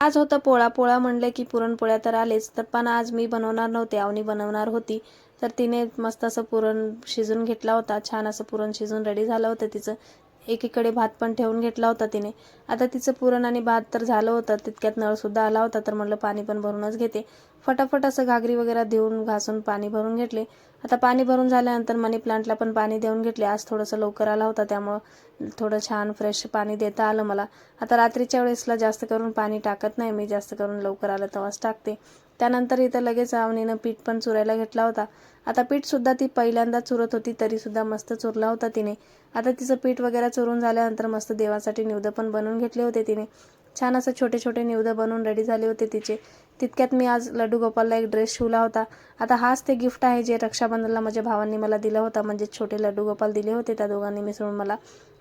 आज होतं पोळा म्हणले की पुरणपोळ्या तर आलेच, तर पण आज मी बनवणार नव्हते, अवनी बनवणार होती. तर तिने मस्त असं पुरण शिजून घेतला होता, छान असं पुरण शिजून रेडी झालं होतं तिचं. एकीकडे भात पण ठेवून घेतला होता तिने. आता तिचं पुरण आणि भात तर झालं होतं, तितक्यात नळसुद्धा आला होता, तर म्हणलं पाणी पण भरूनच घेते. फटाफट असं घागरी वगैरे देऊन घासून पाणी भरून घेतले. आता पाणी भरून झाल्यानंतर मनी प्लांटला पण पाणी देऊन घेतले. आज थोडंसं लवकर आला होता, त्यामुळं थोडं छान फ्रेश पाणी देता आलं मला. आता रात्रीच्या वेळेसला जास्त करून पाणी टाकत नाही मी, जास्त करून लवकर आलं तेव्हाच टाकते. त्यानंतर इथं लगेच आवनीनं पीठ पण चुरायला घेतला होता. आता पीठसुद्धा ती पहिल्यांदा चुरत होती, तरीसुद्धा मस्त चुरला होता तिने. आता तिचं पीठ वगैरे चुरून झाल्यानंतर मस्त देवासाठी निवेद पण बनवून घेतले होते तिने. छान असं छोटे छोटे निवेद बनवून रेडी झाले होते तिचे. तितक्यात मी आज लड्डू गोपालला एक ड्रेस शिवला होता. आता हाच ते गिफ्ट आहे जे रक्षाबंधनला माझ्या भावांनी मला दिलं होता, म्हणजे छोटे लड्डू गोपाल दिले होते त्या दोघांनी मिसळून मला.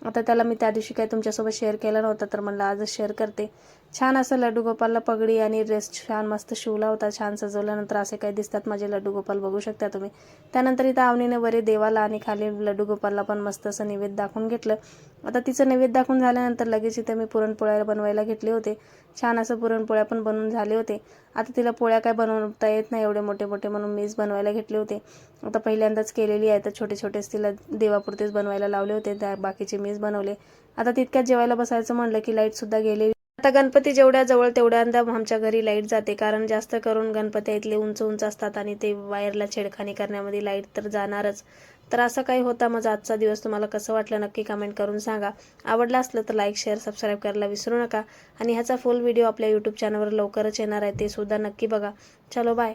आता त्याला मी त्या दिवशी काही तुमच्यासोबत शेअर केलं नव्हतं, तर म्हणलं आजच शेअर करते. छान असं लड्डू गोपालला पगडी आणि ड्रेस छान मस्त शिवला होता. छान सजवल्यानंतर असे काही दिसतात माझे लड्डू गोपाल, बघू शकता तुम्ही. त्यानंतर इथं आवनीने वरे देवाला आणि खाली लड्डू गोपालला पण मस्त असं नैवेद्य दाखवून घेतलं. आता तिचं नैवेद्य दाखवून झाल्यानंतर लगेच इथं मी पुरणपोळ्या बनवायला घेतले होते. छान असं पुरणपोळ्या पण बनवून झाले होते. आता तिला पोळ्या काय बनवता येत नाही एवढे मोठे मोठे, म्हणून मीच बनवायला घेतले होते. आता पहिल्यांदाच केलेली आहे, तर छोटे छोटेच तिला देवापुरतेच बनवायला लावले होते, त्या बाकीचे मीच बनवले. आता तितक्यात जेवायला बसायचं म्हणलं की लाईटसुद्धा गेली. आता गणपती जेवढ्या जवळ तेवढ्यांदा आमच्या घरी लाईट जाते, कारण जास्त करून गणपती इथले उंच उंच असतात आणि ते वायरला छेडखानी करण्यामध्ये लाईट तर जाणारच. तर असं काही होता माझा आजचा दिवस. तुम्हाला कसं वाटलं नक्की कमेंट करून सांगा. आवडलं असलं तर लाईक शेअर सबस्क्राईब करायला विसरू नका. आणि ह्याचा फुल व्हिडिओ आपल्या यूट्यूब चॅनलवर लवकरच येणार आहे, ते सुद्धा नक्की बघा. चलो बाय.